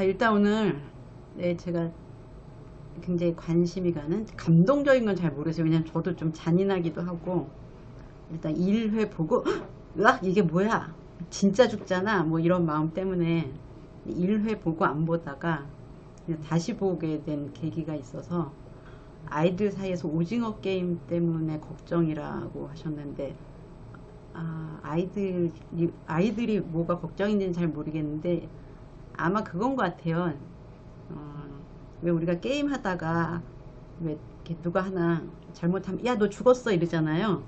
일단 오늘 네, 제가 굉장히 관심이 가는 감동적인 건 잘 모르겠어요. 왜냐면 저도 좀 잔인하기도 하고 일단 1회 보고 으악 이게 뭐야 진짜 죽잖아 뭐 이런 마음 때문에 1회 보고 안 보다가 그냥 다시 보게 된 계기가 있어서 아이들 사이에서 오징어 게임 때문에 걱정이라고 하셨는데 아이들이 뭐가 걱정인지는 잘 모르겠는데 아마 그건 것 같아요. 왜 우리가 게임 하다가 왜 이렇게 누가 하나 잘못하면 야 너 죽었어 이러잖아요.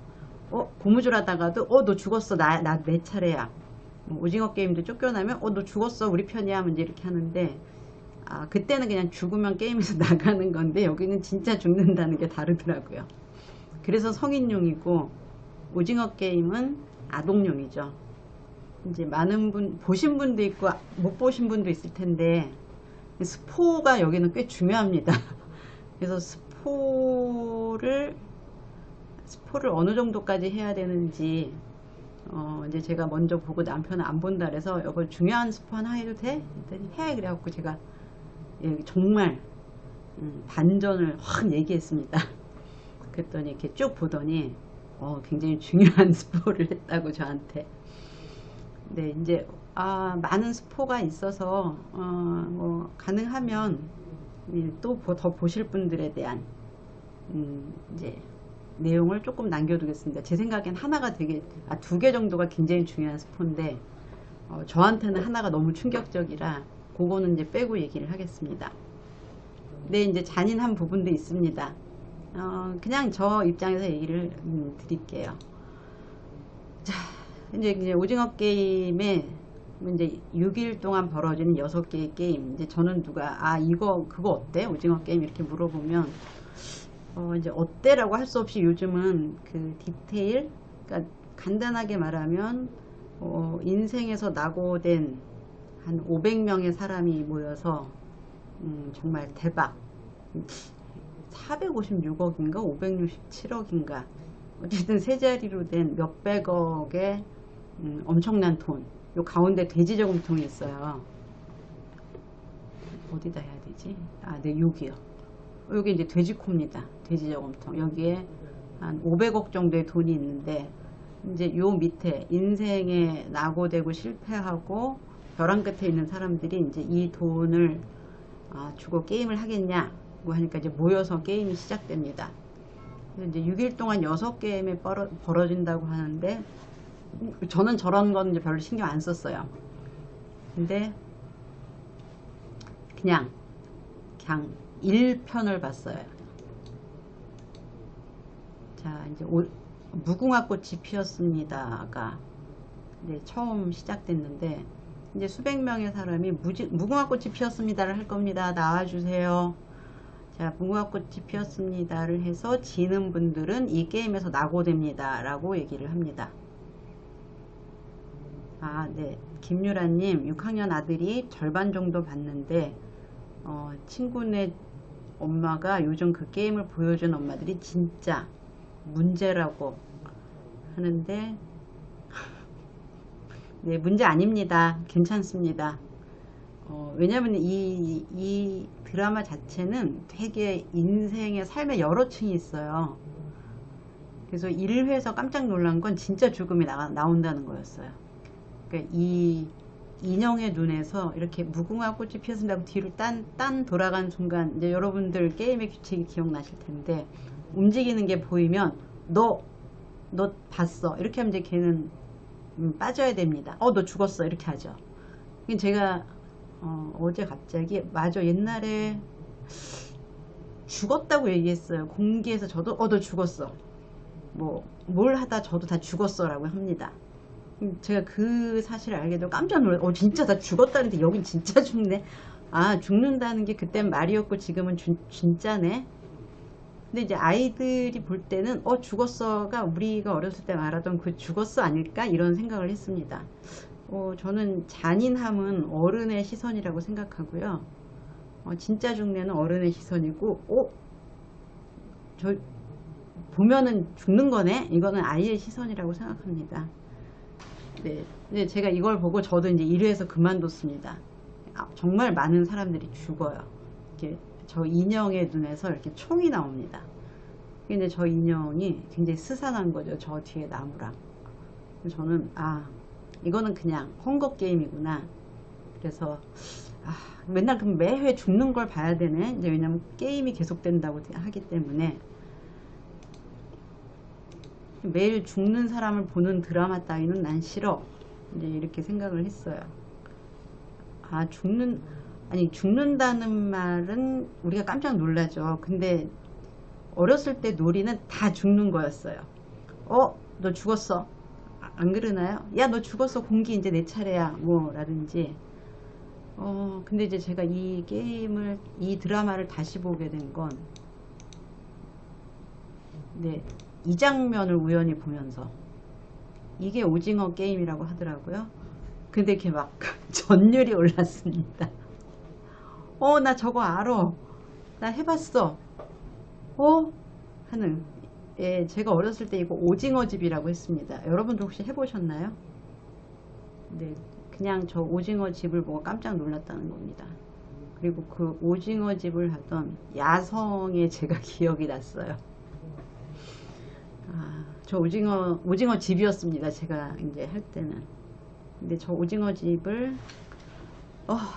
고무줄 하다가도 너 죽었어 나 내 차례야. 오징어 게임도 쫓겨나면 너 죽었어 우리 편이야 이제 이렇게 하는데 그때는 그냥 죽으면 게임에서 나가는 건데 여기는 진짜 죽는다는 게 다르더라고요. 그래서 성인용이고 오징어 게임은 아동용이죠. 이제 많은 분 보신 분도 있고 못 보신 분도 있을 텐데 스포가 여기는 꽤 중요합니다. 그래서 스포를 어느 정도까지 해야 되는지 이제 제가 먼저 보고 남편은 안 본다 그래서 이거 중요한 스포 하나 해도 돼? 일단 해 그래갖고 제가 정말 반전을 확 얘기했습니다. 그랬더니 이렇게 쭉 보더니 굉장히 중요한 스포를 했다고 저한테. 네, 이제 많은 스포가 있어서 뭐 가능하면 또 더 보실 분들에 대한 이제 내용을 조금 남겨두겠습니다. 제 생각엔 하나가 되게 2개 정도가 굉장히 중요한 스포인데 저한테는 하나가 너무 충격적이라 그거는 이제 빼고 얘기를 하겠습니다. 네, 이제 잔인한 부분도 있습니다. 그냥 저 입장에서 얘기를 드릴게요. 자, 이제 오징어 게임에 이제 6일 동안 벌어지는 6개의 게임. 이제 저는 누가 그거 어때? 오징어 게임 이렇게 물어보면 이제 어때라고 할 수 없이 요즘은 그 디테일, 그러니까 간단하게 말하면 인생에서 낙오된 한 500명의 사람이 모여서 정말 대박 456억인가 567억인가 어쨌든 세 자리로 된 몇백억의 엄청난 돈. 요 가운데 돼지 저금통이 있어요. 어디다 해야 되지? 네, 여기요. 여기 이제 돼지코입니다. 돼지 저금통. 여기에 한 500억 정도의 돈이 있는데 이제 요 밑에 인생에 낙오되고 실패하고 벼랑 끝에 있는 사람들이 이제 이 돈을 주고 게임을 하겠냐고 하니까 이제 모여서 게임이 시작됩니다. 이제 6일 동안 6게임이 벌어진다고 하는데 저는 저런 건 이제 별로 신경 안 썼어요. 근데 그냥 1편을 봤어요. 자, 이제 무궁화꽃이 피었습니다가 처음 시작됐는데 이제 수백 명의 사람이 무궁화꽃이 피었습니다를 할 겁니다. 나와주세요. 자, 무궁화꽃이 피었습니다를 해서 지는 분들은 이 게임에서 낙오됩니다 라고 얘기를 합니다. 네. 김유라님 6학년 아들이 절반 정도 봤는데 친구네 엄마가 요즘 그 게임을 보여준 엄마들이 진짜 문제라고 하는데 네, 문제 아닙니다. 괜찮습니다. 왜냐면 이 드라마 자체는 되게 인생의 삶의 여러 층이 있어요. 그래서 1회에서 깜짝 놀란 건 진짜 죽음이 나온다는 거였어요. 그러니까 이 인형의 눈에서 이렇게 무궁화 꽃이 피었습니다. 뒤로 딴 돌아간 순간 이제 여러분들 게임의 규칙이 기억나실 텐데 움직이는 게 보이면 너 봤어 이렇게 하면 이제 걔는 빠져야 됩니다. 너 죽었어 이렇게 하죠. 제가 어제 갑자기 맞아 옛날에 죽었다고 얘기했어요. 공기에서 저도 너 죽었어 뭘 하다 저도 다 죽었어 라고 합니다. 제가 그 사실을 알게 되고 깜짝 놀랐어요. 진짜 다 죽었다는데 여긴 진짜 죽네. 죽는다는 게 그땐 말이었고 지금은 진짜네. 근데 이제 아이들이 볼 때는 죽었어가 우리가 어렸을 때 말하던 그 죽었어 아닐까 이런 생각을 했습니다. 저는 잔인함은 어른의 시선이라고 생각하고요. 진짜 죽네는 어른의 시선이고 저 보면은 죽는 거네 이거는 아이의 시선이라고 생각합니다. 네, 제가 이걸 보고 저도 이제 1회에서 그만뒀습니다. 정말 많은 사람들이 죽어요. 이렇게 저 인형의 눈에서 이렇게 총이 나옵니다. 근데 저 인형이 굉장히 스산한 거죠. 저 뒤에 나무랑. 저는 이거는 그냥 헝거 게임이구나. 그래서 맨날 그럼 매회 죽는 걸 봐야 되네. 이제 왜냐면 게임이 계속된다고 하기 때문에 매일 죽는 사람을 보는 드라마 따위는 난 싫어. 이제 이렇게 생각을 했어요. 죽는다는 말은 우리가 깜짝 놀라죠. 근데 어렸을 때 놀이는 다 죽는 거였어요. 너 죽었어. 안 그러나요? 야, 너 죽었어. 공기 이제 내 차례야. 뭐 라든지. 근데 이제 제가 이 드라마를 다시 보게 된 건, 이 장면을 우연히 보면서, 이게 오징어 게임이라고 하더라고요. 근데 이렇게 막 전율이 올랐습니다. 나 저거 알아. 나 해봤어. 하는. 예, 제가 어렸을 때 이거 오징어 집이라고 했습니다. 여러분도 혹시 해보셨나요? 네, 그냥 저 오징어 집을 보고 깜짝 놀랐다는 겁니다. 그리고 그 오징어 집을 하던 야성에 제가 기억이 났어요. 저 오징어 집이었습니다. 제가 이제 할 때는. 근데 저 오징어 집을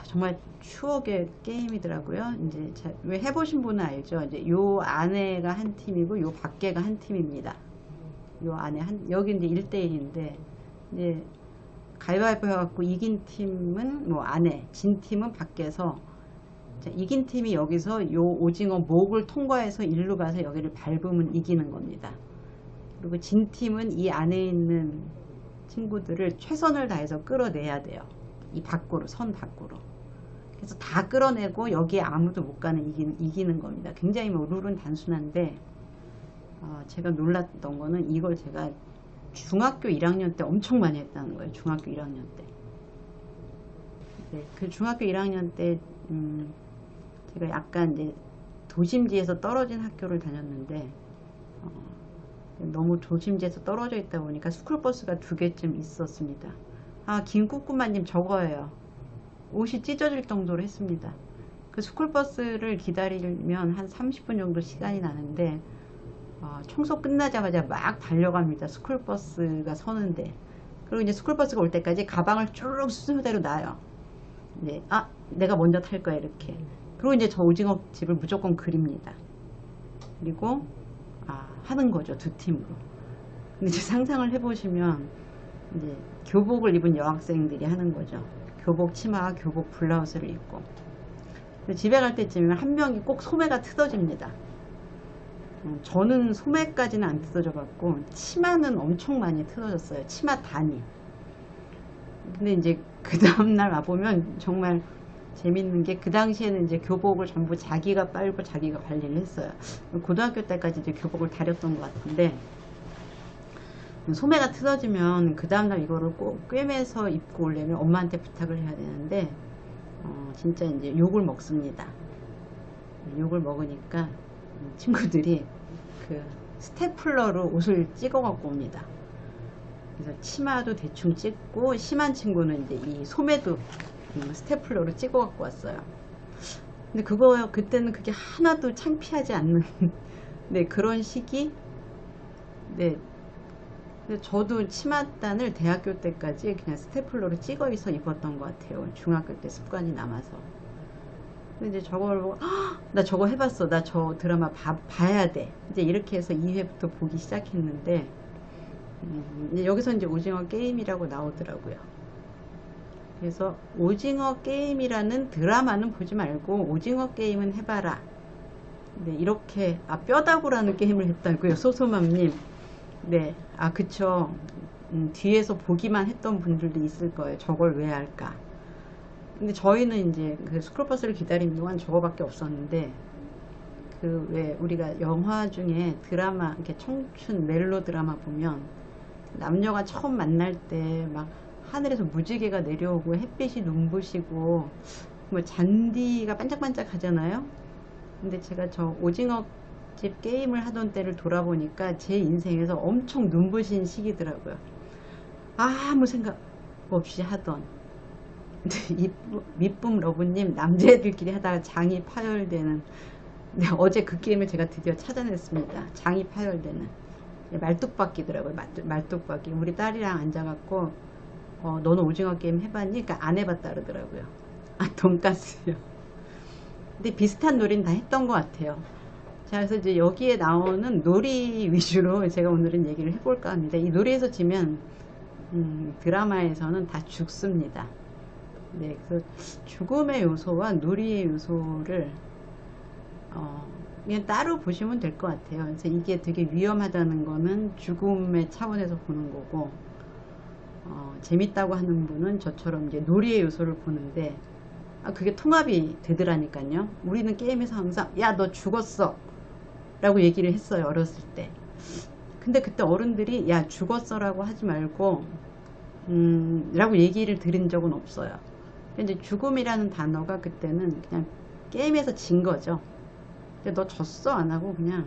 정말 추억의 게임이더라고요. 이제 왜 해보신 분은 알죠. 이제 요 안에가 한 팀이고 요 밖에가 한 팀입니다. 요 안에 여기 이제 1대1인데 이제 가위바위보 해갖고 이긴 팀은 뭐 안에, 진 팀은 밖에서, 이긴 팀이 여기서 요 오징어 목을 통과해서 일로 가서 여기를 밟으면 이기는 겁니다. 그리고 진 팀은 이 안에 있는 친구들을 최선을 다해서 끌어내야 돼요. 이 밖으로, 선 밖으로. 그래서 다 끌어내고 여기에 아무도 못 가는 이기는 겁니다. 굉장히 뭐 룰은 단순한데, 제가 놀랐던 거는 이걸 제가 중학교 1학년 때 엄청 많이 했다는 거예요. 중학교 1학년 때. 네, 그 중학교 1학년 때 제가 약간 이제 도심지에서 떨어진 학교를 다녔는데, 너무 도심지에서 떨어져 있다 보니까 스쿨버스가 2개쯤 있었습니다. 김꾸꾸마님 저거예요. 옷이 찢어질 정도로 했습니다. 그 스쿨버스를 기다리면 한 30분 정도 시간이 나는데, 청소 끝나자마자 막 달려갑니다. 스쿨버스가 서는데. 그리고 이제 스쿨버스가 올 때까지 가방을 쭉 순서대로 놔요. 네, 내가 먼저 탈 거야, 이렇게. 그리고 이제 저 오징어 집을 무조건 그립니다. 그리고 하는 거죠, 2팀으로. 근데 이제 상상을 해보시면 이제 교복을 입은 여학생들이 하는 거죠. 교복 치마와 교복 블라우스를 입고. 집에 갈 때쯤이면 한 명이 꼭 소매가 뜯어집니다. 저는 소매까지는 안 뜯어져 갖고 치마는 엄청 많이 뜯어졌어요. 치마 단이. 근데 이제 그 다음날 와보면 정말 재밌는 게, 그 당시에는 이제 교복을 전부 자기가 빨고 자기가 관리를 했어요. 고등학교 때까지 이제 교복을 다렸던 것 같은데, 소매가 뜯어지면 그 다음날 이거를 꼭 꿰매서 입고 오려면 엄마한테 부탁을 해야 되는데, 진짜 이제 욕을 먹습니다. 욕을 먹으니까 친구들이 그 스테플러로 옷을 찍어 갖고 옵니다. 그래서 치마도 대충 찍고, 심한 친구는 이제 이 소매도 스테플러로 찍어 갖고 왔어요. 근데 그때는 그게 하나도 창피하지 않는 네, 그런 시기. 네. 근데 저도 치맛단을 대학교 때까지 그냥 스테플러로 찍어서 입었던 것 같아요. 중학교 때 습관이 남아서. 근데 이제 저걸 보고, 나 저거 해봤어. 나 저 드라마 봐야 돼. 이제 이렇게 해서 2회부터 보기 시작했는데, 여기서 이제 오징어 게임이라고 나오더라고요. 그래서 오징어 게임이라는 드라마는 보지 말고 오징어 게임은 해봐라. 네, 이렇게, 뼈다구라는 게임을 했다고요. 소소맘님. 네, 그쵸. 뒤에서 보기만 했던 분들도 있을 거예요. 저걸 왜 할까. 근데 저희는 이제 그 스쿨버스를 기다리는 동안 저거밖에 없었는데, 그 왜 우리가 영화 중에 드라마, 이렇게 청춘 멜로 드라마 보면 남녀가 처음 만날 때 막 하늘에서 무지개가 내려오고 햇빛이 눈부시고 뭐 잔디가 반짝반짝 하잖아요. 근데 제가 저 오징어 집 게임을 하던 때를 돌아보니까 제 인생에서 엄청 눈부신 시기더라고요. 아무 생각 없이 하던. 미쁨 러브님, 남자애들끼리 하다가 장이 파열되는. 네, 어제 그 게임을 제가 드디어 찾아냈습니다. 장이 파열되는. 네, 말뚝박기더라고요. 말뚝박기. 우리 딸이랑 앉아갖고 너는 오징어 게임 해봤니? 그러니까 안 해봤다 그러더라고요. 아, 돈가스요. 근데 비슷한 놀이는 다 했던 것 같아요. 자, 그래서 이제 여기에 나오는 놀이 위주로 제가 오늘은 얘기를 해볼까 합니다. 이 놀이에서 지면 드라마에서는 다 죽습니다. 네, 그래서 죽음의 요소와 놀이의 요소를 그냥 따로 보시면 될 것 같아요. 그래서 이게 되게 위험하다는 거는 죽음의 차원에서 보는 거고, 재밌다고 하는 분은 저처럼 이제 놀이의 요소를 보는데, 그게 통합이 되더라니까요. 우리는 게임에서 항상 야, 너 죽었어 라고 얘기를 했어요, 어렸을 때. 근데 그때 어른들이 야, 죽었어 라고 하지 말고 라고 얘기를 들은 적은 없어요. 근데 죽음이라는 단어가 그때는 그냥 게임에서 진 거죠. 근데 너 졌어 안 하고 그냥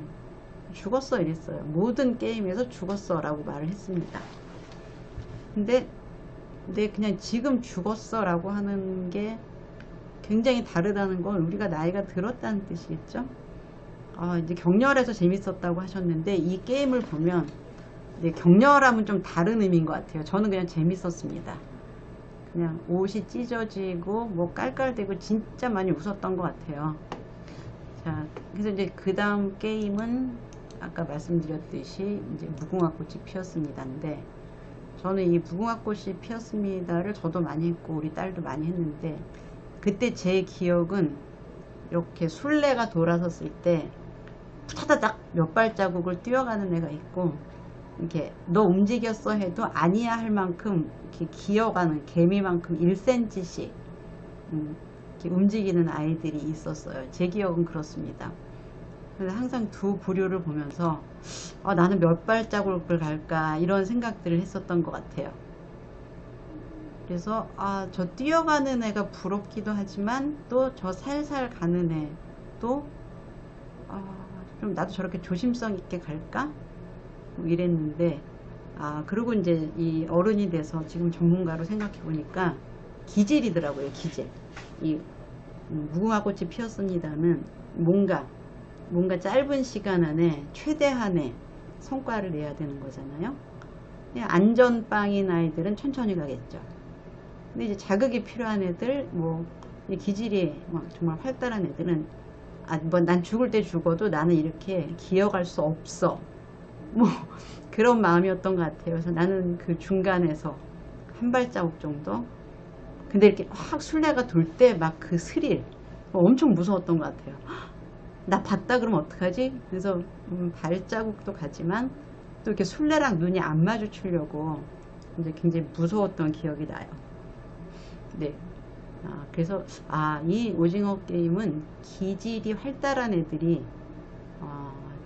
죽었어 이랬어요. 모든 게임에서 죽었어 라고 말을 했습니다. 근데 그냥 지금 죽었어 라고 하는 게 굉장히 다르다는 건 우리가 나이가 들었다는 뜻이겠죠. 이제 격렬해서 재밌었다고 하셨는데, 이 게임을 보면 격렬함은 좀 다른 의미인 것 같아요. 저는 그냥 재밌었습니다. 그냥 옷이 찢어지고 뭐 깔깔대고 진짜 많이 웃었던 것 같아요. 자, 그래서 이제 그 다음 게임은 아까 말씀드렸듯이 이제 무궁화꽃이 피었습니다인데, 저는 이 무궁화꽃이 피었습니다를 저도 많이 했고 우리 딸도 많이 했는데, 그때 제 기억은 이렇게 술래가 돌아섰을 때 타다닥 몇 발자국을 뛰어가는 애가 있고, 이렇게 너 움직였어 해도 아니야 할 만큼 이렇게 기어가는 개미만큼 1cm씩 이렇게 움직이는 아이들이 있었어요. 제 기억은 그렇습니다. 그래서 항상 두 부류를 보면서 나는 몇 발자국을 갈까 이런 생각들을 했었던 것 같아요. 그래서 저 뛰어가는 애가 부럽기도 하지만 또 저 살살 가는 애도 좀 나도 저렇게 조심성 있게 갈까? 뭐 이랬는데, 그리고 이제 이 어른이 돼서 지금 전문가로 생각해 보니까 기질이더라고요. 기질. 이 무궁화꽃이 피었습니다는 뭔가 짧은 시간 안에 최대한의 성과를 내야 되는 거잖아요. 안전빵인 아이들은 천천히 가겠죠. 근데 이제 자극이 필요한 애들, 뭐 기질이 막 정말 활달한 애들은 뭐 난 죽을 때 죽어도 나는 이렇게 기어갈 수 없어, 뭐 그런 마음이었던 것 같아요. 그래서 나는 그 중간에서 한 발자국 정도. 근데 이렇게 확 술래가 돌 때 막 그 스릴 엄청 무서웠던 것 같아요. 나 봤다 그러면 어떡하지? 그래서 발자국도 가지만 또 이렇게 술래랑 눈이 안 마주치려고 이제 굉장히 무서웠던 기억이 나요. 네. 그래서 이 오징어 게임은 기질이 활달한 애들이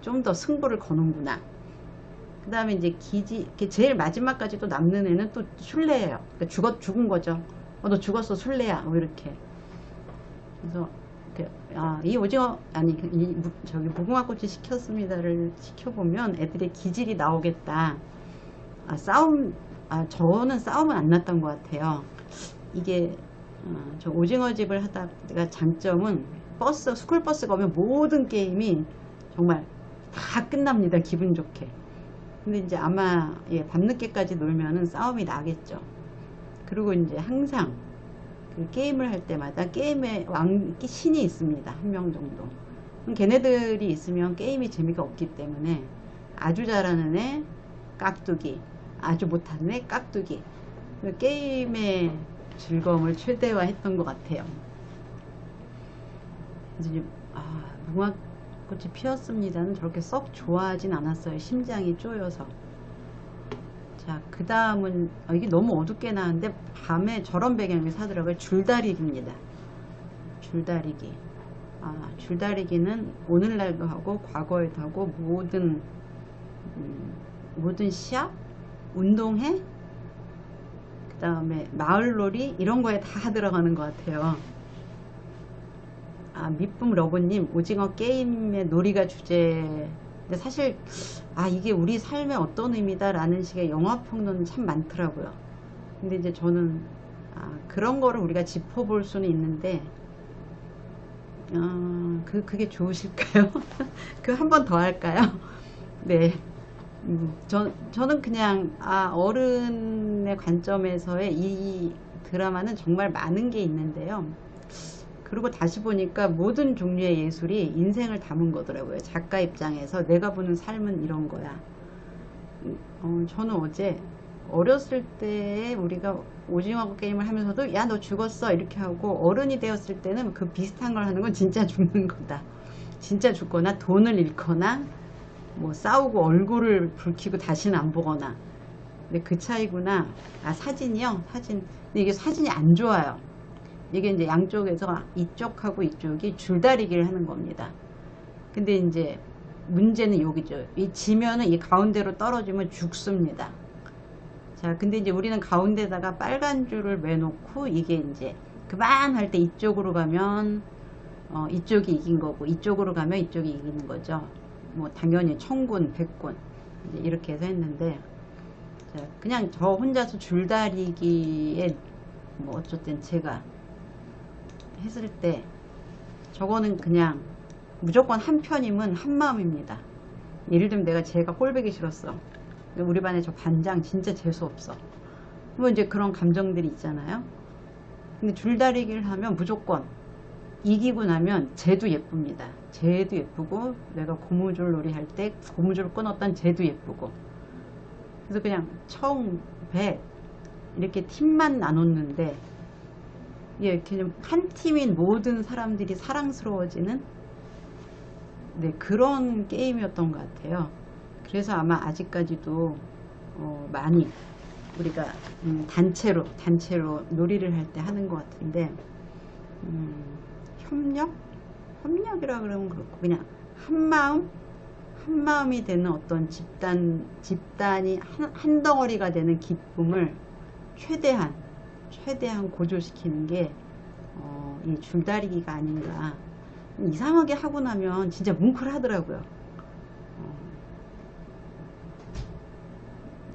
좀 더 승부를 거는구나. 그 다음에 이제 제일 마지막까지 또 남는 애는 또 술래예요. 그러니까 죽은 거죠. 너 죽었어 술래야, 뭐 이렇게. 그래서 이 오징어 저기 무궁화꽃이 시켰습니다를 시켜보면 애들의 기질이 나오겠다. 저는 싸움은 안 났던 것 같아요. 이게 저 오징어 집을 하다가 장점은 스쿨버스가 오면 모든 게임이 정말 다 끝납니다. 기분 좋게. 근데 이제 아마 밤늦게까지 놀면은 싸움이 나겠죠. 그리고 이제 항상 그 게임을 할 때마다 게임의 신이 있습니다. 한 명 정도. 걔네들이 있으면 게임이 재미가 없기 때문에 아주 잘하는 애 깍두기, 아주 못하는 애 깍두기. 게임의 즐거움을 최대화했던 것 같아요. 이제 무궁화꽃이 피었습니다는 저렇게 썩 좋아하진 않았어요. 심장이 쪼여서. 자, 그 다음은 이게 너무 어둡게 나왔는데 밤에 저런 배경이 사더라고요. 줄다리기입니다. 줄다리기. 줄다리기는 오늘날도 하고 과거에도 하고 모든 시합, 운동회, 그 다음에 마을놀이 이런 거에 다 들어가는 것 같아요. 미쁨 러브님, 오징어 게임의 놀이가 주제. 근데 사실 이게 우리 삶의 어떤 의미다 라는 식의 영화평론은 참 많더라고요. 근데 이제 저는 그런 거를 우리가 짚어볼 수는 있는데 그게 좋으실까요? 그 한 번 더 할까요? 네. 저는 그냥 어른의 관점에서의 이 드라마는 정말 많은 게 있는데요. 그리고 다시 보니까 모든 종류의 예술이 인생을 담은 거더라고요. 작가 입장에서 내가 보는 삶은 이런 거야. 저는 어제 어렸을 때 우리가 오징어 게임을 하면서도 야 너 죽었어 이렇게 하고, 어른이 되었을 때는 그 비슷한 걸 하는 건 진짜 죽는 거다. 진짜 죽거나 돈을 잃거나 뭐 싸우고 얼굴을 붉히고 다시는 안 보거나. 근데 그 차이구나. 사진이요? 사진. 근데 이게 사진이 안 좋아요. 이게 이제 양쪽에서 이쪽하고 이쪽이 줄다리기를 하는 겁니다. 근데 이제 문제는 여기죠. 이 지면은 이 가운데로 떨어지면 죽습니다. 자, 근데 이제 우리는 가운데다가 빨간 줄을 매놓고, 이게 이제 그만할 때 이쪽으로 가면 이쪽이 이긴 거고, 이쪽으로 가면 이쪽이 이기는 거죠. 뭐 당연히 청군, 백군 이제 이렇게 해서 했는데, 자, 그냥 저 혼자서 줄다리기에 뭐 어쨌든 제가 했을 때 저거는 그냥 무조건 한 편이면 한 마음입니다. 예를 들면 내가 제가 꼴보기 싫었어. 우리 반에 저 반장 진짜 재수없어. 뭐 이제 그런 감정들이 있잖아요. 근데 줄다리기를 하면 무조건 이기고 나면 쟤도 예쁩니다. 쟤도 예쁘고, 내가 고무줄 놀이 할 때 고무줄 끊었던 쟤도 예쁘고. 그래서 그냥 청, 백 이렇게 팀만 나눴는데, 그냥 한 팀인 모든 사람들이 사랑스러워지는 그런 게임이었던 것 같아요. 그래서 아마 아직까지도 많이 우리가 단체로 놀이를 할 때 하는 것 같은데, 협력이라 그러면 그렇고, 그냥 한 마음이 되는 어떤 집단이 한 덩어리가 되는 기쁨을 최대한 고조시키는 게 이 줄다리기가 아닌가. 이상하게 하고 나면 진짜 뭉클하더라고요.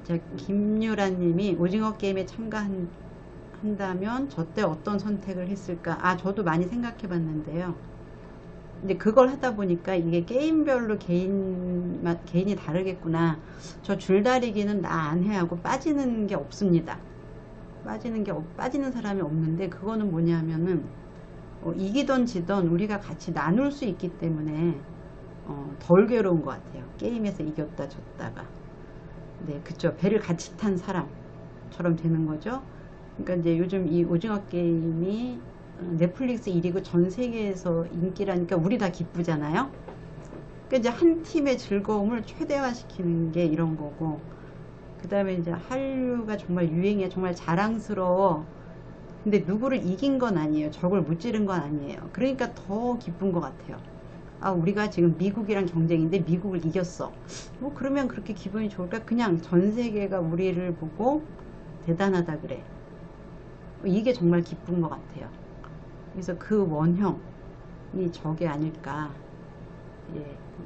자, 김유란 님이 오징어 게임에 참가한다면 저 때 어떤 선택을 했을까? 저도 많이 생각해 봤는데요. 이제 그걸 하다 보니까 이게 게임별로 개인이 다르겠구나. 저 줄다리기는 나 안 해 하고 빠지는 게 없습니다. 빠지는 사람이 없는데, 그거는 뭐냐면은 이기던 지던 우리가 같이 나눌 수 있기 때문에 덜 괴로운 것 같아요. 게임에서 이겼다 졌다가. 네, 그쵸. 배를 같이 탄 사람처럼 되는 거죠. 그러니까 이제 요즘 이 오징어 게임이 넷플릭스 1위고 전 세계에서 인기라니까 우리 다 기쁘잖아요. 그러니까 이제 한 팀의 즐거움을 최대화시키는 게 이런 거고, 그 다음에 이제 한류가 정말 유행해, 정말 자랑스러워. 근데 누구를 이긴 건 아니에요. 적을 무찌른 건 아니에요. 그러니까 더 기쁜 것 같아요. 우리가 지금 미국이랑 경쟁인데 미국을 이겼어. 뭐 그러면 그렇게 기분이 좋을까? 그냥 전 세계가 우리를 보고 대단하다 그래. 이게 정말 기쁜 것 같아요. 그래서 그 원형이 저게 아닐까.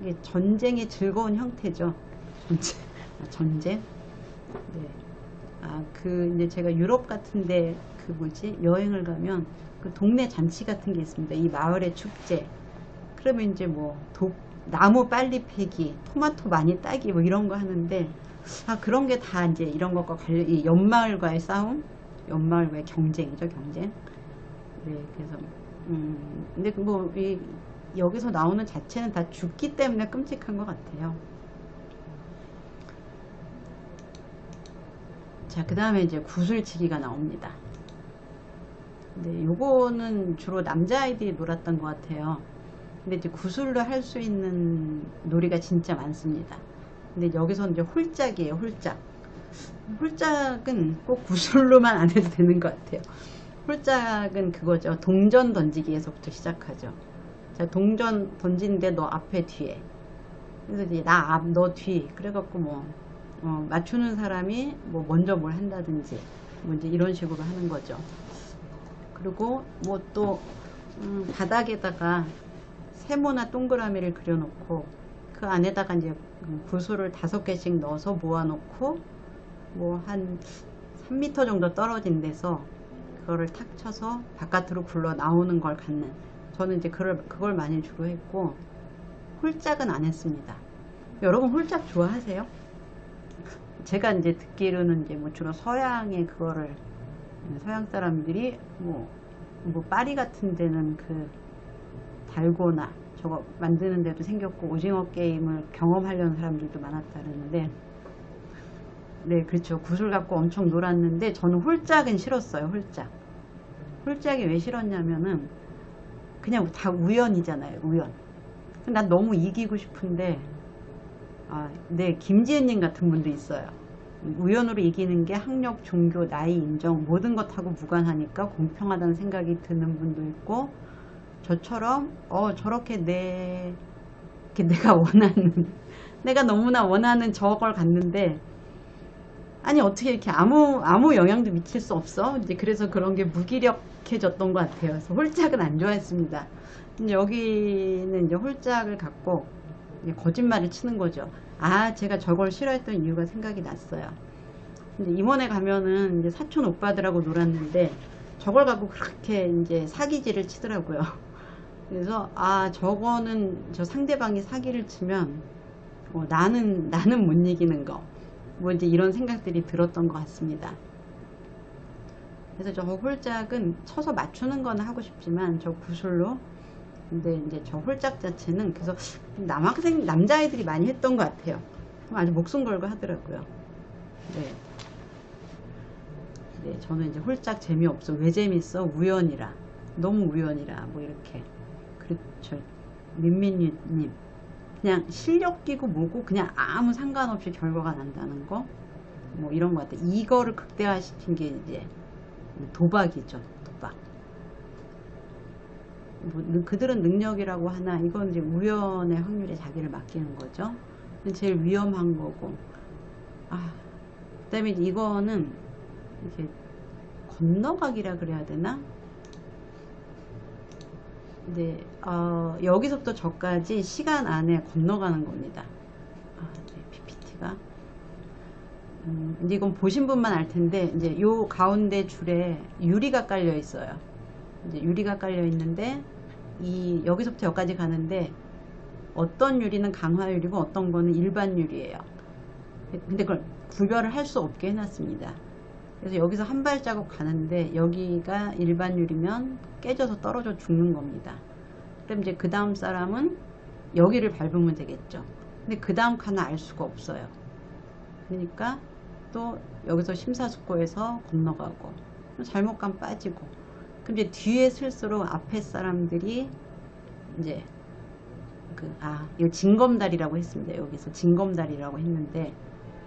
이게 전쟁의 즐거운 형태죠. 전쟁. 네. 이제 제가 유럽 같은데 여행을 가면 그 동네 잔치 같은 게 있습니다. 이 마을의 축제. 그러면 이제 뭐 나무 빨리 패기, 토마토 많이 따기 뭐 이런 거 하는데, 그런 게 다 이제 이런 것과 관련, 이 옆마을과의 싸움, 옆마을과의 경쟁이죠, 경쟁. 네, 그래서 근데 뭐 여기서 나오는 자체는 다 죽기 때문에 끔찍한 것 같아요. 자, 그 다음에 이제 구슬치기가 나옵니다. 네, 요거는 주로 남자아이들이 놀았던 것 같아요. 근데 이제 구슬로 할 수 있는 놀이가 진짜 많습니다. 근데 여기서 이제 홀짝이에요, 홀짝. 홀짝은 꼭 구슬로만 안 해도 되는 것 같아요. 홀짝은 그거죠. 동전 던지기에서부터 시작하죠. 자, 동전 던지는데 너 앞에 뒤에. 그래서 이제 나 앞, 너 뒤. 그래갖고 뭐, 맞추는 사람이 뭐 먼저 뭘 한다든지, 뭐 이제 이런 식으로 하는 거죠. 그리고 뭐 또, 바닥에다가 세모나 동그라미를 그려놓고, 그 안에다가 이제 구슬을 5개씩 넣어서 모아놓고, 뭐 한 3m 정도 떨어진 데서 그거를 탁 쳐서 바깥으로 굴러 나오는 걸 갖는, 저는 이제 그걸 많이 주로 했고, 홀짝은 안 했습니다. 여러분 홀짝 좋아하세요? 제가 이제 듣기로는 이제 뭐 주로 서양의 그거를, 서양 사람들이 뭐 파리 같은 데는 그 달고나 저거 만드는 데도 생겼고, 오징어 게임을 경험하려는 사람들도 많았다는데, 네, 그렇죠. 굿을 갖고 엄청 놀았는데, 저는 홀짝은 싫었어요. 홀짝이 왜 싫었냐면은 그냥 다 우연이잖아요. 우연. 난 너무 이기고 싶은데, 네, 김지은님 같은 분도 있어요. 우연으로 이기는 게 학력, 종교, 나이, 인정 모든 것하고 무관하니까 공평하다는 생각이 드는 분도 있고, 저처럼 저렇게 내가 원하는 내가 너무나 원하는 저걸 갔는데, 아니 어떻게 이렇게 아무 영향도 미칠 수 없어? 이제 그래서 그런 게 무기력해졌던 것 같아요. 그래서 홀짝은 안 좋아했습니다. 여기는 이제 홀짝을 갖고 거짓말을 치는 거죠. 제가 저걸 싫어했던 이유가 생각이 났어요. 근데 임원에 가면은 이제 사촌 오빠들하고 놀았는데, 저걸 갖고 그렇게 이제 사기질을 치더라고요. 그래서 저거는 저 상대방이 사기를 치면 나는 못 이기는 거, 뭐 이제 이런 생각들이 들었던 것 같습니다. 그래서 저 홀짝은 쳐서 맞추는 거는 하고 싶지만 저 구슬로, 근데 이제 저 홀짝 자체는 그래서 남자애들이 많이 했던 것 같아요. 아주 목숨 걸고 하더라고요. 네, 저는 이제 홀짝 재미없어. 왜 재밌어? 우연이라. 너무 우연이라. 뭐 이렇게. 그렇죠. 민민님. 그냥 실력 끼고 뭐고 그냥 아무 상관없이 결과가 난다는 거. 뭐 이런 것 같아요. 이거를 극대화시킨 게 이제 도박이죠. 도박. 뭐 그들은 능력이라고 하나, 이건 이제 우연의 확률에 자기를 맡기는 거죠. 제일 위험한 거고. 그 다음에 이거는 이렇게 건너가기라 그래야 되나? 네, 여기서부터 저까지 시간 안에 건너가는 겁니다. 네, PPT가. 근데 이건 보신 분만 알 텐데, 이제 요 가운데 줄에 유리가 깔려 있어요. 이제 유리가 깔려 있는데, 여기서부터 여기까지 가는데, 어떤 유리는 강화유리고 어떤 거는 일반 유리예요. 근데 그걸 구별을 할 수 없게 해놨습니다. 그래서 여기서 한 발자국 가는데, 여기가 일반 유리면 깨져서 떨어져 죽는 겁니다. 그럼 이제 그 다음 사람은 여기를 밟으면 되겠죠. 근데 그 다음 칸은 알 수가 없어요. 그러니까 또 여기서 심사숙고해서 건너가고, 잘못 가면 빠지고, 그럼 이제 뒤에 쓸수록 앞에 사람들이 이제 이 징검다리라고 했습니다. 여기서 징검다리라고 했는데,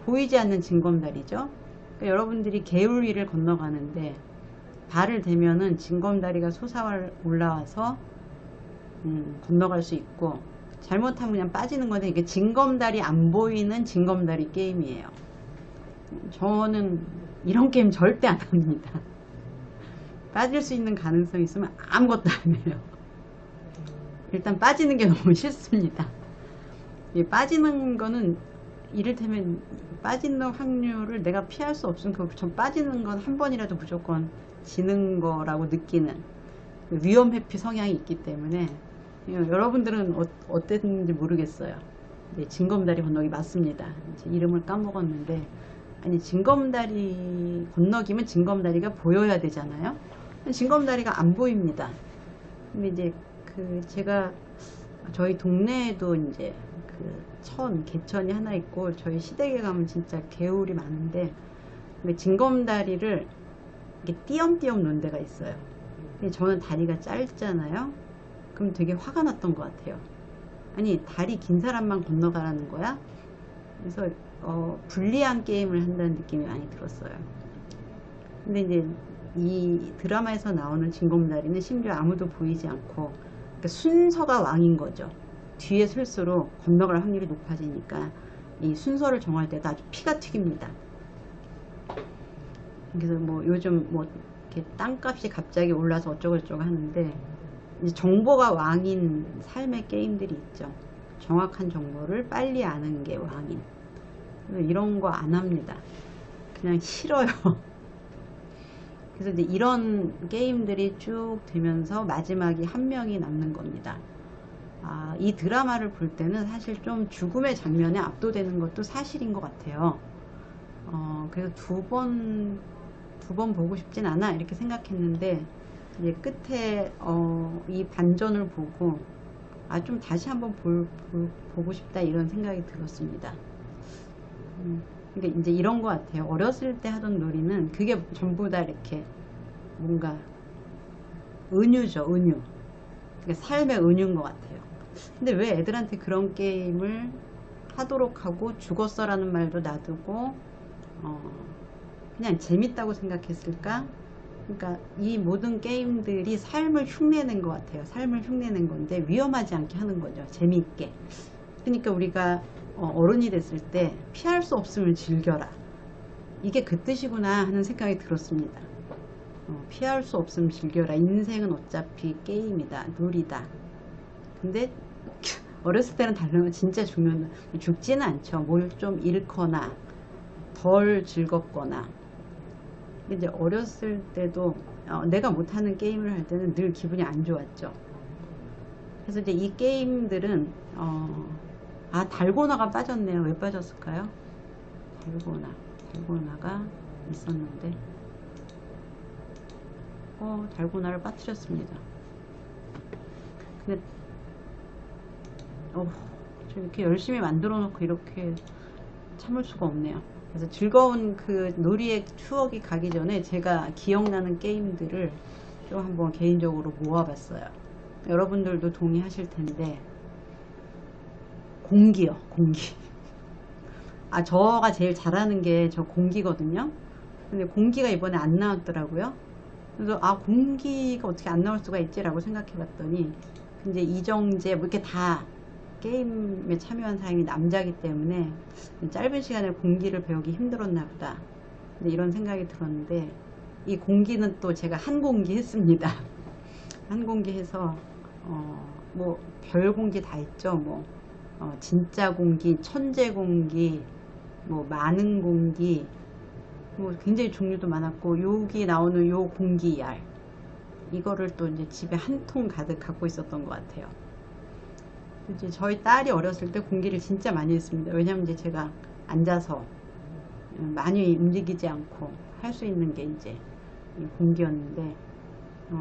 보이지 않는 징검다리죠. 그러니까 여러분들이 개울 위를 건너가는데 발을 대면은 징검다리가 솟아 올라와서 건너갈 수 있고, 잘못하면 그냥 빠지는 건데, 이게 징검다리 안 보이는 징검다리 게임이에요. 저는 이런 게임 절대 안 합니다. 빠질 수 있는 가능성이 있으면 아무것도 안 해요. 일단 빠지는 게 너무 싫습니다. 빠지는 거는 이를테면 빠지는 확률을 내가 피할 수 없으면 전 빠지는 건 한 번이라도 무조건 지는 거라고 느끼는 위험 회피 성향이 있기 때문에, 여러분들은 어땠는지 모르겠어요. 네, 징검다리 건너기 맞습니다. 이름을 까먹었는데, 아니 징검다리 건너기면 징검다리가 보여야 되잖아요. 징검다리가 안 보입니다. 근데 이제 제가 저희 동네에도 이제 개천이 하나 있고, 저희 시댁에 가면 진짜 개울이 많은데, 징검다리를 이렇게 띄엄띄엄 놓은 데가 있어요. 근데 저는 다리가 짧잖아요. 그럼 되게 화가 났던 것 같아요. 아니 다리 긴 사람만 건너가라는 거야? 그래서 불리한 게임을 한다는 느낌이 많이 들었어요. 근데 이제 이 드라마에서 나오는 징검다리는 심지어 아무도 보이지 않고, 그러니까 순서가 왕인 거죠. 뒤에 쓸수록 건너갈 확률이 높아지니까 이 순서를 정할 때도 아주 피가 튀깁니다. 그래서 뭐 요즘 뭐 이렇게 땅값이 갑자기 올라서 어쩌고저쩌고 하는데, 이제 정보가 왕인 삶의 게임들이 있죠. 정확한 정보를 빨리 아는 게 왕인. 이런 거 안 합니다. 그냥 싫어요. 그래서 이제 이런 게임들이 쭉 되면서 마지막에 한 명이 남는 겁니다. 이 드라마를 볼 때는 사실 좀 죽음의 장면에 압도되는 것도 사실인 것 같아요. 그래서 두 번 보고 싶진 않아 이렇게 생각했는데, 이제 끝에 이 반전을 보고 좀 다시 한번 보고 싶다 이런 생각이 들었습니다. 그러니까 이제 이런 것 같아요. 어렸을 때 하던 놀이는 그게 전부 다 이렇게 뭔가 은유죠, 은유. 그러니까 삶의 은유인 것 같아요. 근데 왜 애들한테 그런 게임을 하도록 하고 죽었어라는 말도 놔두고 그냥 재밌다고 생각했을까? 그러니까 이 모든 게임들이 삶을 흉내낸 것 같아요. 삶을 흉내낸 건데 위험하지 않게 하는 거죠. 재미있게. 그러니까 우리가 어른이 됐을 때 피할 수 없으면 즐겨라. 이게 그 뜻이구나 하는 생각이 들었습니다. 피할 수 없으면 즐겨라. 인생은 어차피 게임이다. 놀이다. 근데 어렸을 때는 다르면 진짜 죽지는 않죠. 뭘 좀 잃거나 덜 즐겁거나. 이제 어렸을 때도 내가 못하는 게임을 할 때는 늘 기분이 안 좋았죠. 그래서 이제 이 게임들은 달고나가 빠졌네요. 왜 빠졌을까요? 달고나가 있었는데 달고나를 빠뜨렸습니다. 근데 저 이렇게 열심히 만들어 놓고 이렇게 참을 수가 없네요. 그래서 즐거운 그 놀이의 추억이 가기 전에 제가 기억나는 게임들을 좀 한번 개인적으로 모아봤어요. 여러분들도 동의하실 텐데, 공기요, 공기. 저가 제일 잘하는 게 저 공기거든요. 근데 공기가 이번에 안 나왔더라고요. 그래서 공기가 어떻게 안 나올 수가 있지라고 생각해 봤더니, 이제 이정재 뭐 이렇게 다 게임에 참여한 사람이 남자기 때문에 짧은 시간에 공기를 배우기 힘들었나 보다. 이런 생각이 들었는데, 이 공기는 또 제가 한 공기 했습니다. 한 공기 해서 뭐 별 공기 다 있죠. 뭐 진짜 공기, 천재 공기, 뭐 많은 공기, 뭐 굉장히 종류도 많았고, 여기 나오는 요 공기알, 이거를 또 이제 집에 한 통 가득 갖고 있었던 것 같아요. 이제 저희 딸이 어렸을 때 공기를 진짜 많이 했습니다. 왜냐면 이제 제가 앉아서 많이 움직이지 않고 할 수 있는 게 이제 공기였는데,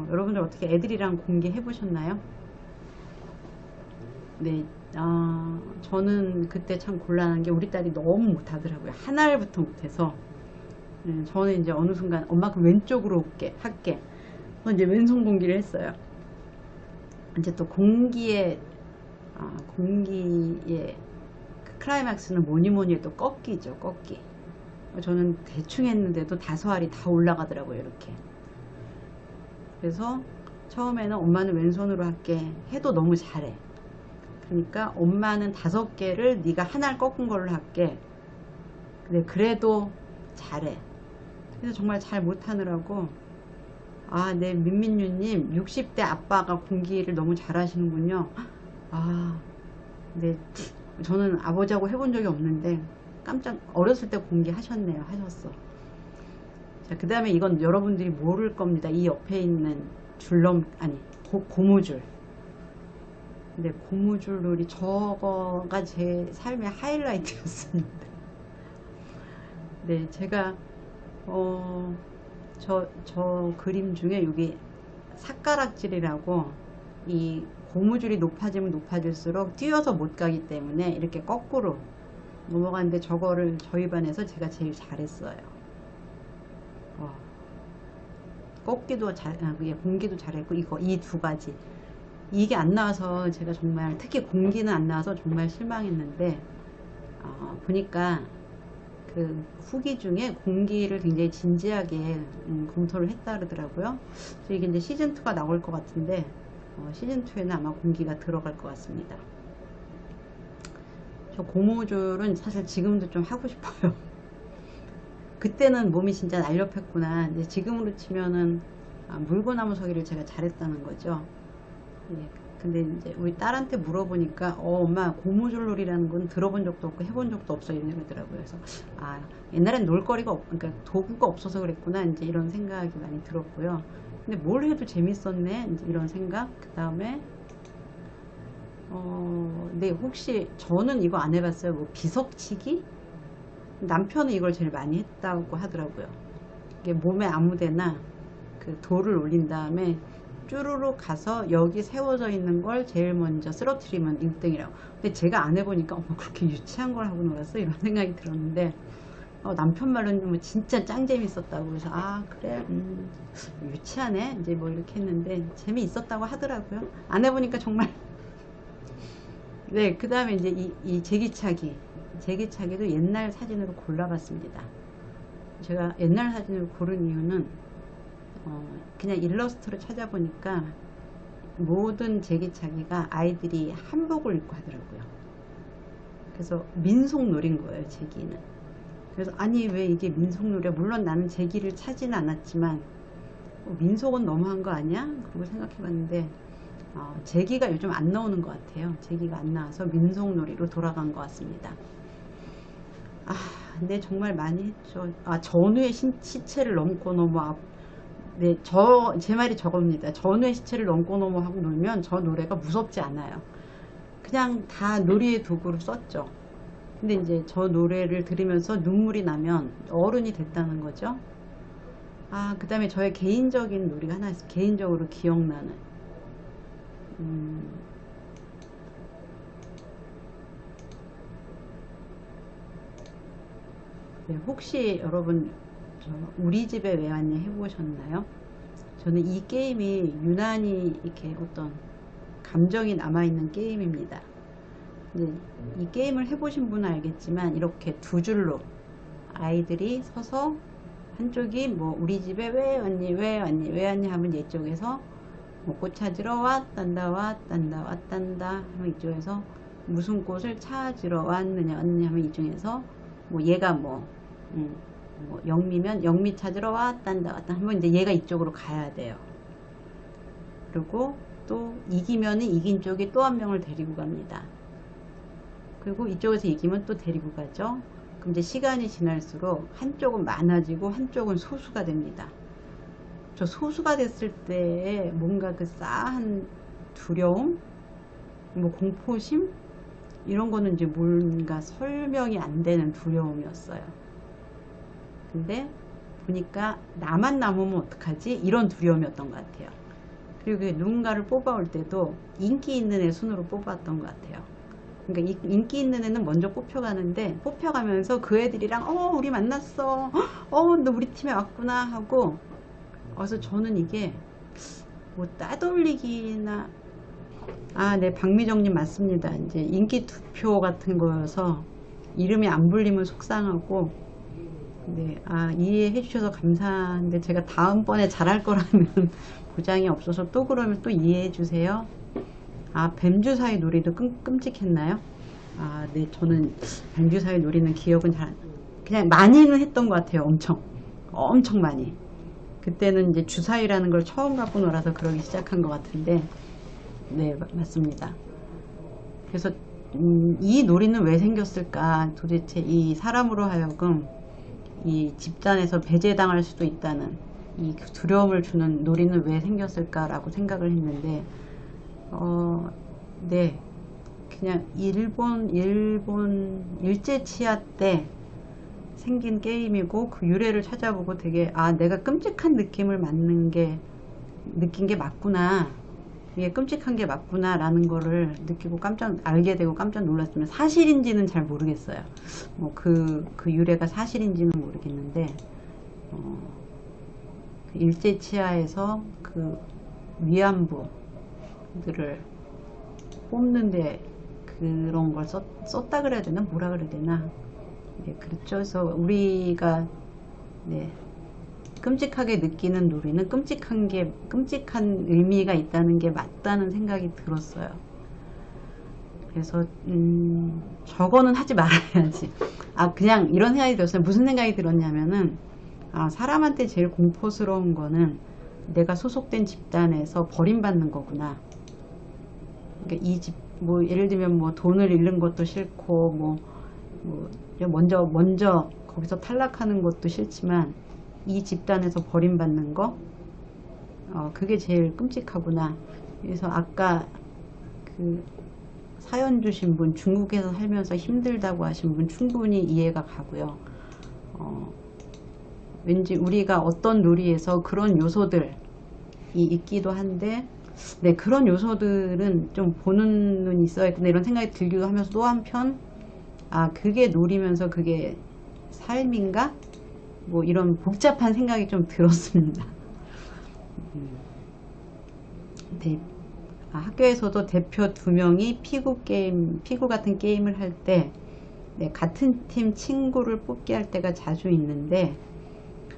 여러분들 어떻게 애들이랑 공기 해보셨나요? 네, 저는 그때 참 곤란한 게 우리 딸이 너무 못하더라고요. 하나부터 못해서. 저는 이제 어느 순간 엄마 그 왼쪽으로 할게. 이제 왼손 공기를 했어요. 이제 또 공기의 그 클라이막스는 뭐니뭐니 해도 꺾기죠, 꺾기. 저는 대충 했는데도 5알이 다 올라가더라고요, 이렇게. 그래서 처음에는 엄마는 왼손으로 할게 해도 너무 잘해. 그러니까 엄마는 5개를 네가 하나를 꺾은 걸로 할게. 근데 그래도 잘해. 그래서 정말 잘 못하느라고, 네, 민민유님 60대 아빠가 공기를 너무 잘하시는군요. 네, 저는 아버지하고 해본 적이 없는데 깜짝 어렸을 때 공기 하셨네요. 하셨어. 자, 그 다음에 이건 여러분들이 모를 겁니다. 이 옆에 있는 고무줄. 근데 고무줄 놀이, 저거가 제 삶의 하이라이트였습니다. 네, 제가 저 그림 중에 여기 삿가락질이라고, 이 고무줄이 높아지면 높아질수록 뛰어서 못 가기 때문에 이렇게 거꾸로 넘어가는데, 저거를 저희 반에서 제가 제일 잘했어요. 꺾기도 공기도 잘했고, 이 2가지. 이게 안 나와서 제가 정말, 특히 공기는 안 나와서 정말 실망했는데, 보니까 그 후기 중에 공기를 굉장히 진지하게 검토를 했다 그러더라고요. 그래서 이게 이제 시즌2가 나올 것 같은데, 시즌2에는 아마 공기가 들어갈 것 같습니다. 저 고무줄은 사실 지금도 좀 하고 싶어요. 그때는 몸이 진짜 날렵했구나. 이제 지금으로 치면은 물구나무 서기를 제가 잘했다는 거죠. 예. 근데 이제 우리 딸한테 물어보니까 엄마 고무줄놀이라는 건 들어본 적도 없고 해본 적도 없어 이러더라고요. 그래서 옛날엔 놀거리가 그러니까 도구가 없어서 그랬구나 이제 이런 생각이 많이 들었고요. 근데 뭘 해도 재밌었네 이제 이런 생각. 그 다음에 네, 혹시 저는 이거 안 해봤어요. 뭐 비석치기? 남편은 이걸 제일 많이 했다고 하더라고요. 이게 몸에 아무데나 그 돌을 올린 다음에 쭈루루 가서 여기 세워져 있는 걸 제일 먼저 쓰러뜨리면 1등이라고. 근데 제가 안 해보니까 그렇게 유치한 걸 하고 놀았어? 이런 생각이 들었는데 남편 말로는 뭐 진짜 짱 재밌었다고. 그래서 그래 유치하네 이제 뭐 이렇게 했는데 재미있었다고 하더라고요. 안 해보니까 정말. 네, 그 다음에 이제 이 제기차기도 옛날 사진으로 골라봤습니다. 제가 옛날 사진을 고른 이유는 그냥 일러스트로 찾아보니까 모든 제기차기가 아이들이 한복을 입고 하더라고요. 그래서 민속놀이인 거예요, 제기는. 그래서 아니 왜 이게 민속놀이야? 물론 나는 제기를 차지는 않았지만 민속은 너무한 거 아니야? 그리고 생각해봤는데 제기가 요즘 안 나오는 것 같아요. 제기가 안 나와서 민속놀이로 돌아간 것 같습니다. 근데 정말 많이 했죠. 전우의 시체를 넘고 넘어. 네, 제 말이 저겁니다. 전우의 시체를 넘고 넘어 하고 놀면 저 노래가 무섭지 않아요. 그냥 다 놀이의 도구로 썼죠. 근데 이제 저 노래를 들으면서 눈물이 나면 어른이 됐다는 거죠. 그 다음에 저의 개인적인 놀이가 하나 있어요. 개인적으로 기억나는. 네, 혹시 여러분 우리 집에 왜 왔니 해보셨나요? 저는 이 게임이 유난히 이렇게 어떤 감정이 남아있는 게임입니다. 이 게임을 해보신 분은 알겠지만 이렇게 두 줄로 아이들이 서서 한쪽이 뭐 우리 집에 왜 왔니 왜 왔니 왜 왔니 하면 이쪽에서 뭐 꽃 찾으러 왔단다 왔단다 왔단다 하면 이쪽에서 무슨 꽃을 찾으러 왔느냐 왔느냐 하면 이쪽에서 뭐 얘가 뭐 영미면 영미 찾으러 왔단다 왔다 하면 이제 얘가 이쪽으로 가야 돼요. 그리고 또 이기면은 이긴 쪽이 또 한 명을 데리고 갑니다. 그리고 이쪽에서 이기면 또 데리고 가죠. 그럼 이제 시간이 지날수록 한쪽은 많아지고 한쪽은 소수가 됩니다. 저 소수가 됐을 때 뭔가 그 싸한 두려움, 뭐 공포심 이런 거는 이제 뭔가 설명이 안 되는 두려움이었어요. 근데 보니까 나만 남으면 어떡하지? 이런 두려움이었던 것 같아요. 그리고 누군가를 뽑아올 때도 인기 있는 애 순으로 뽑았던 것 같아요. 그러니까 인기 있는 애는 먼저 뽑혀가는데 뽑혀가면서 그 애들이랑 우리 만났어, 너 우리 팀에 왔구나 하고. 그래서 저는 이게 뭐 따돌리기나 네, 박미정님 맞습니다. 이제 인기 투표 같은 거여서 이름이 안 불리면 속상하고. 네, 이해해 주셔서 감사한데 제가 다음번에 잘할 거라면 보장이 없어서 또 그러면 또 이해해 주세요. 뱀주사위 놀이도 끔찍했나요? 네, 저는 뱀주사위 놀이는 기억은 그냥 많이는 했던 것 같아요. 엄청 많이. 그때는 이제 주사위라는 걸 처음 갖고 놀아서 그러기 시작한 것 같은데. 네, 맞습니다. 그래서 이 놀이는 왜 생겼을까? 도대체 이 사람으로 하여금 이 집단에서 배제당할 수도 있다는 이 두려움을 주는 놀이는 왜 생겼을까라고 생각을 했는데, 네, 그냥 일본 일제치하 때 생긴 게임이고 그 유래를 찾아보고 되게 내가 끔찍한 느낌을 느낀 게 맞구나, 이게 끔찍한 게 맞구나 라는 거를 느끼고 알게 되고 깜짝 놀랐으면 사실인지는 잘 모르겠어요. 그 유래가 사실인지는 모르겠는데 그 일제치하에서 그 위안부들을 뽑는데 그런 걸 썼다 그래야 되나 뭐라 그래야 되나. 네, 그렇죠. 그래서 우리가 네, 끔찍하게 느끼는 놀이는 끔찍한 의미가 있다는 게 맞다는 생각이 들었어요. 그래서 저거는 하지 말아야지. 그냥 이런 생각이 들었어요. 무슨 생각이 들었냐면은 사람한테 제일 공포스러운 거는 내가 소속된 집단에서 버림받는 거구나. 그러니까 이 집, 뭐 예를 들면 뭐 돈을 잃는 것도 싫고 먼저 거기서 탈락하는 것도 싫지만 이 집단에서 버림받는 거, 그게 제일 끔찍하구나. 그래서 아까 그 사연 주신 분, 중국에서 살면서 힘들다고 하신 분 충분히 이해가 가고요. 왠지 우리가 어떤 놀이에서 그런 요소들이 있기도 한데, 네, 그런 요소들은 좀 보는 눈이 있어야겠다 이런 생각이 들기도 하면서, 또 한편 그게 놀이면서 그게 삶인가? 뭐 이런 복잡한 생각이 좀 들었습니다. 네. 학교에서도 대표 2명이 피구 같은 게임을 할 때, 네, 같은 팀 친구를 뽑기 할 때가 자주 있는데,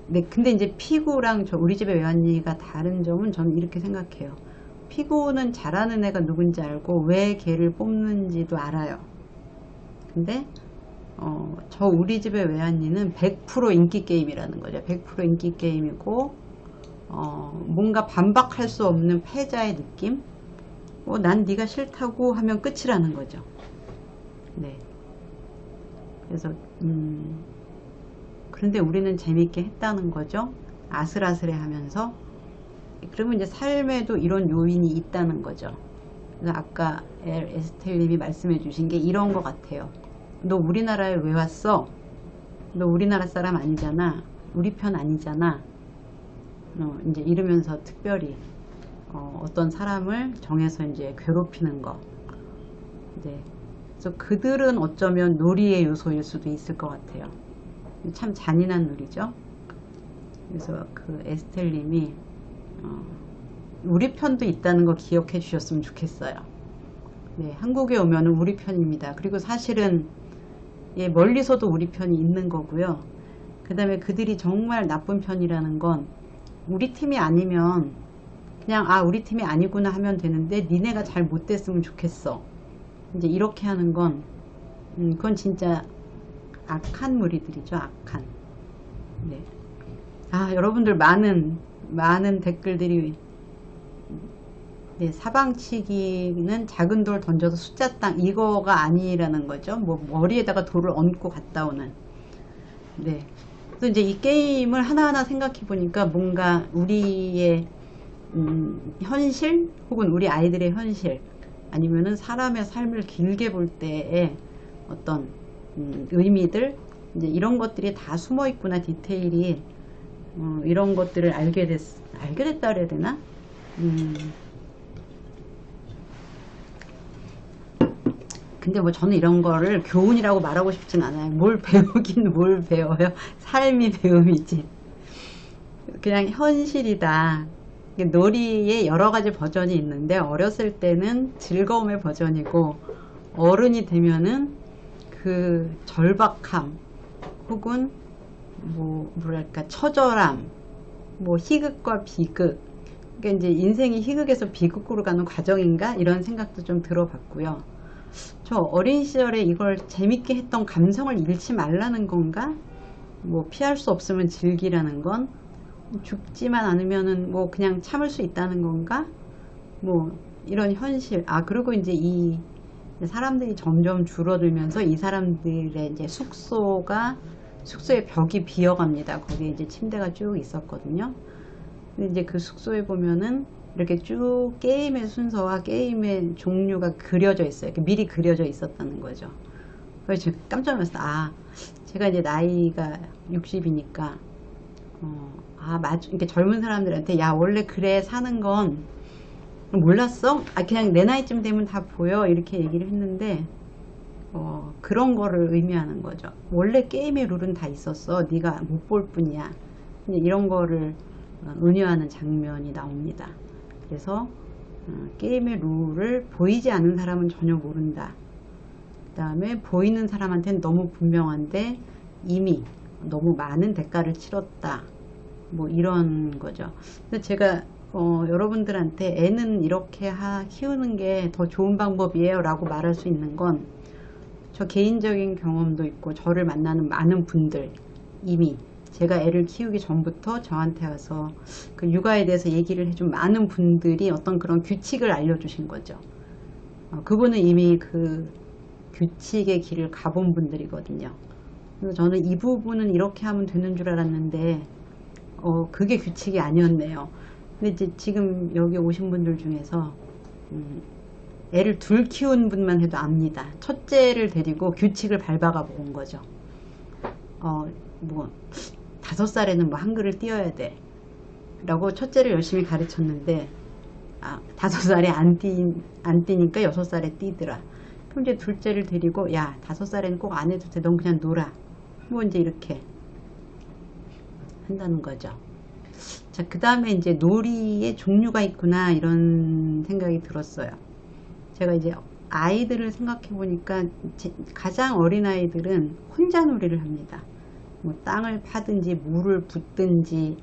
네, 근데 이제 피구랑 우리 집의 외환이가 다른 점은 저는 이렇게 생각해요. 피구는 잘하는 애가 누군지 알고 왜 걔를 뽑는지도 알아요. 근데 저 우리 집의 외환이는 100% 인기 게임이라는 거죠. 100% 인기 게임이고, 뭔가 반박할 수 없는 패자의 느낌? 난 네가 싫다고 하면 끝이라는 거죠. 네. 그래서 그런데 우리는 재밌게 했다는 거죠. 아슬아슬해 하면서. 그러면 이제 삶에도 이런 요인이 있다는 거죠. 그래서 아까 에스텔님이 말씀해 주신 게 이런 것 같아요. 너 우리나라에 왜 왔어? 너 우리나라 사람 아니잖아. 우리 편 아니잖아. 이제 이러면서 특별히 어떤 사람을 정해서 이제 괴롭히는 거. 네. 그래서 그들은 어쩌면 놀이의 요소일 수도 있을 것 같아요. 참 잔인한 놀이죠. 그래서 그 에스텔님이 우리 편도 있다는 거 기억해 주셨으면 좋겠어요. 네, 한국에 오면 우리 편입니다. 그리고 사실은 멀리서도 우리 편이 있는 거고요. 그 다음에 그들이 정말 나쁜 편이라는 건 우리 팀이 아니면 그냥 우리 팀이 아니구나 하면 되는데 니네가 잘 못됐으면 좋겠어. 이제 이렇게 하는 건 그건 진짜 악한 무리들이죠. 악한. 네. 여러분들 많은 댓글들이, 네, 사방치기는 작은 돌 던져서 숫자 땅 이거가 아니라는 거죠. 뭐 머리에다가 돌을 얹고 갔다 오는. 네. 그래서 이제 이 게임을 하나하나 생각해 보니까 뭔가 우리의 현실 혹은 우리 아이들의 현실 아니면은 사람의 삶을 길게 볼 때의 어떤 의미들, 이제 이런 것들이 다 숨어 있구나. 디테일이 이런 것들을 알게 됐다 그래야 되나? 근데 뭐 저는 이런 거를 교훈이라고 말하고 싶진 않아요. 뭘 배우긴 뭘 배워요. 삶이 배움이지. 그냥 현실이다. 놀이의 여러 가지 버전이 있는데 어렸을 때는 즐거움의 버전이고 어른이 되면은 그 절박함 혹은 뭐랄까 처절함, 희극과 비극, 그러니까 이제 인생이 희극에서 비극으로 가는 과정인가 이런 생각도 좀 들어봤고요. 저 어린 시절에 이걸 재밌게 했던 감성을 잃지 말라는 건가? 피할 수 없으면 즐기라는 건, 죽지만 않으면은 그냥 참을 수 있다는 건가? 이런 현실. 그리고 이제 이 사람들이 점점 줄어들면서 이 사람들의 이제 숙소의 벽이 비어갑니다. 거기에 이제 침대가 쭉 있었거든요. 근데 이제 그 숙소에 보면은 이렇게 쭉 게임의 순서와 게임의 종류가 그려져 있어요. 이렇게 미리 그려져 있었다는 거죠. 그래서 제가 깜짝 놀랐어요. 제가 이제 나이가 60이니까, 맞아. 이렇게 젊은 사람들한테, 원래 그래, 사는 건, 몰랐어? 그냥 내 나이쯤 되면 다 보여. 이렇게 얘기를 했는데, 그런 거를 의미하는 거죠. 원래 게임의 룰은 다 있었어. 네가 못 볼 뿐이야. 이런 거를 은유하는 장면이 나옵니다. 그래서 게임의 룰을 보이지 않는 사람은 전혀 모른다. 그 다음에 보이는 사람한테는 너무 분명한데 이미 너무 많은 대가를 치렀다. 이런 거죠. 근데 제가 여러분들한테 애는 이렇게 키우는 게 더 좋은 방법이에요 라고 말할 수 있는 건, 저 개인적인 경험도 있고 저를 만나는 많은 분들, 이미 제가 애를 키우기 전부터 저한테 와서 그 육아에 대해서 얘기를 해준 많은 분들이 어떤 그런 규칙을 알려주신 거죠. 그분은 이미 그 규칙의 길을 가본 분들이거든요. 그래서 저는 이 부분은 이렇게 하면 되는 줄 알았는데 그게 규칙이 아니었네요. 근데 이제 지금 여기 오신 분들 중에서 애를 둘 키운 분만 해도 압니다. 첫째를 데리고 규칙을 밟아가 본 거죠. 뭐 5살에는 뭐 한글을 띄어야 돼 라고 첫째를 열심히 가르쳤는데 5살에 안 띄니까 6살에 띄더라. 그럼 이제 둘째를 데리고 야 5살에는 꼭 안 해도 돼, 넌 그냥 놀아, 뭐 이제 이렇게 한다는 거죠. 자, 그 다음에 이제 놀이의 종류가 있구나 이런 생각이 들었어요. 제가 이제 아이들을 생각해 보니까 가장 어린 아이들은 혼자 놀이를 합니다. 뭐 땅을 파든지 물을 붓든지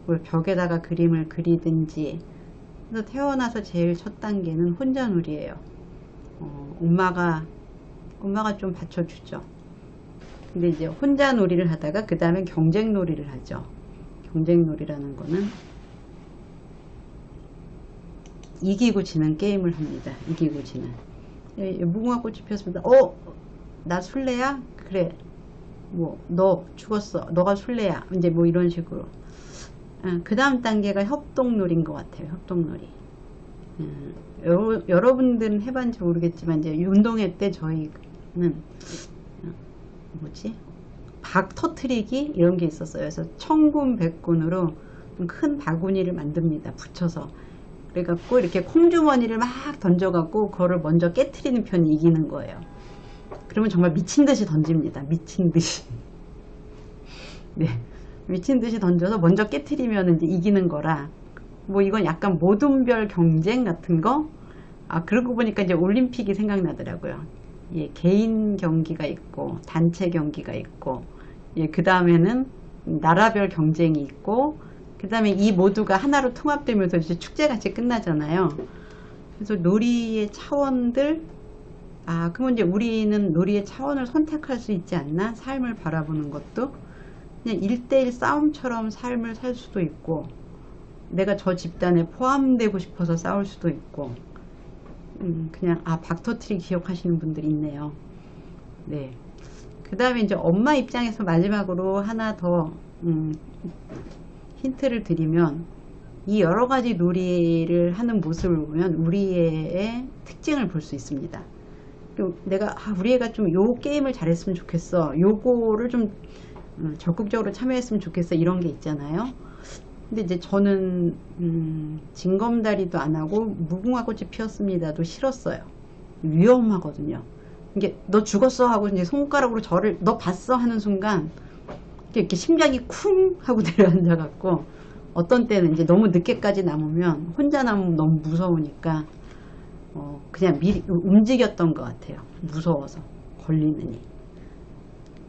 뭐 벽에다가 그림을 그리든지. 그래서 태어나서 제일 첫 단계는 혼자 놀이에요. 엄마가 좀 받쳐주죠. 근데 이제 혼자 놀이를 하다가 그 다음에 경쟁 놀이를 하죠. 경쟁 놀이라는 거는 이기고 지는 게임을 합니다. 이기고 지는. 무궁화 꽃이 피었습니다. 나 술래야? 그래. 뭐 너 죽었어. 너가 술래야. 이제 뭐 이런 식으로. 그 다음 단계가 협동놀이인 것 같아요. 협동놀이. 여러분들은 해봤는지 모르겠지만 이제 운동회 때 저희는 뭐지? 박 터트리기 이런 게 있었어요. 그래서 천군 백군으로 큰 바구니를 만듭니다. 붙여서. 그래갖고 이렇게 콩주머니를 막 던져갖고 그거를 먼저 깨트리는 편이 이기는 거예요. 그러면 정말 미친 듯이 던집니다. 미친 듯이. 네. 미친 듯이 던져서 먼저 깨트리면 이제 이기는 거라. 뭐 이건 약간 모둠별 경쟁 같은 거. 그러고 보니까 이제 올림픽이 생각나더라고요. 예, 개인 경기가 있고 단체 경기가 있고, 예, 그 다음에는 나라별 경쟁이 있고, 그 다음에 이 모두가 하나로 통합되면서 이제 축제같이 끝나잖아요. 그래서 놀이의 차원들, 그러면 이제 우리는 놀이의 차원을 선택할 수 있지 않나? 삶을 바라보는 것도 그냥 1대1 싸움처럼 삶을 살 수도 있고, 내가 저 집단에 포함되고 싶어서 싸울 수도 있고, 그냥 박터트리 기억하시는 분들이 있네요. 네. 그 다음에 이제 엄마 입장에서 마지막으로 하나 더 힌트를 드리면, 이 여러가지 놀이를 하는 모습을 보면 우리 애의 특징을 볼 수 있습니다. 내가 우리 애가 좀 요 게임을 잘했으면 좋겠어, 요거를 좀 적극적으로 참여했으면 좋겠어, 이런 게 있잖아요. 근데 이제 저는 징검다리도 안 하고 무궁화 꽃이 피었습니다도 싫었어요. 위험하거든요. 이게 너 죽었어 하고 이제 손가락으로 저를 너 봤어 하는 순간 이렇게 심장이 쿵 하고 내려앉아 갖고, 어떤 때는 이제 너무 늦게까지 남으면, 혼자 남으면 너무 무서우니까 그냥 미리 움직였던 것 같아요. 무서워서 걸리느니.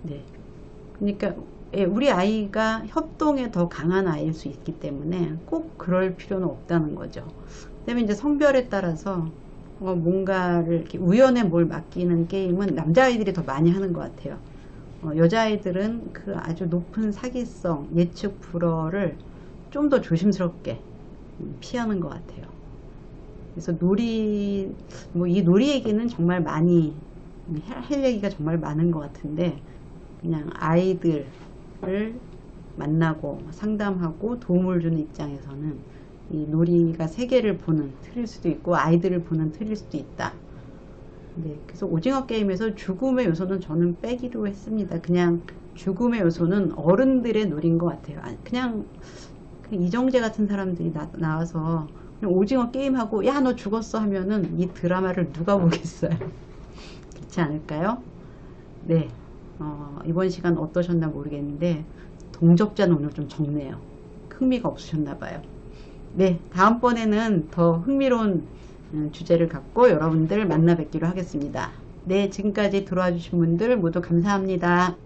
네. 그러니까 우리 아이가 협동에 더 강한 아이일 수 있기 때문에 꼭 그럴 필요는 없다는 거죠. 그다음에 이제 성별에 따라서 뭔가를 이렇게 우연에 뭘 맡기는 게임은 남자아이들이 더 많이 하는 것 같아요. 여자아이들은 그 아주 높은 사기성, 예측 불허를 좀 더 조심스럽게 피하는 것 같아요. 그래서 이 놀이 얘기는 정말 많이 할 얘기가 정말 많은 것 같은데, 그냥 아이들을 만나고 상담하고 도움을 주는 입장에서는 이 놀이가 세계를 보는 틀일 수도 있고 아이들을 보는 틀일 수도 있다. 네, 그래서 오징어 게임에서 죽음의 요소는 저는 빼기로 했습니다. 그냥 죽음의 요소는 어른들의 놀이인 것 같아요. 그냥 이정재 같은 사람들이 나와서 그냥 오징어 게임하고 야 너 죽었어 하면은 이 드라마를 누가 보겠어요. 그렇지 않을까요? 네, 이번 시간 어떠셨나 모르겠는데 동접자는 오늘 좀 적네요. 흥미가 없으셨나 봐요. 네, 다음번에는 더 흥미로운 주제를 갖고 여러분들 만나 뵙기로 하겠습니다. 네, 지금까지 들어와 주신 분들 모두 감사합니다.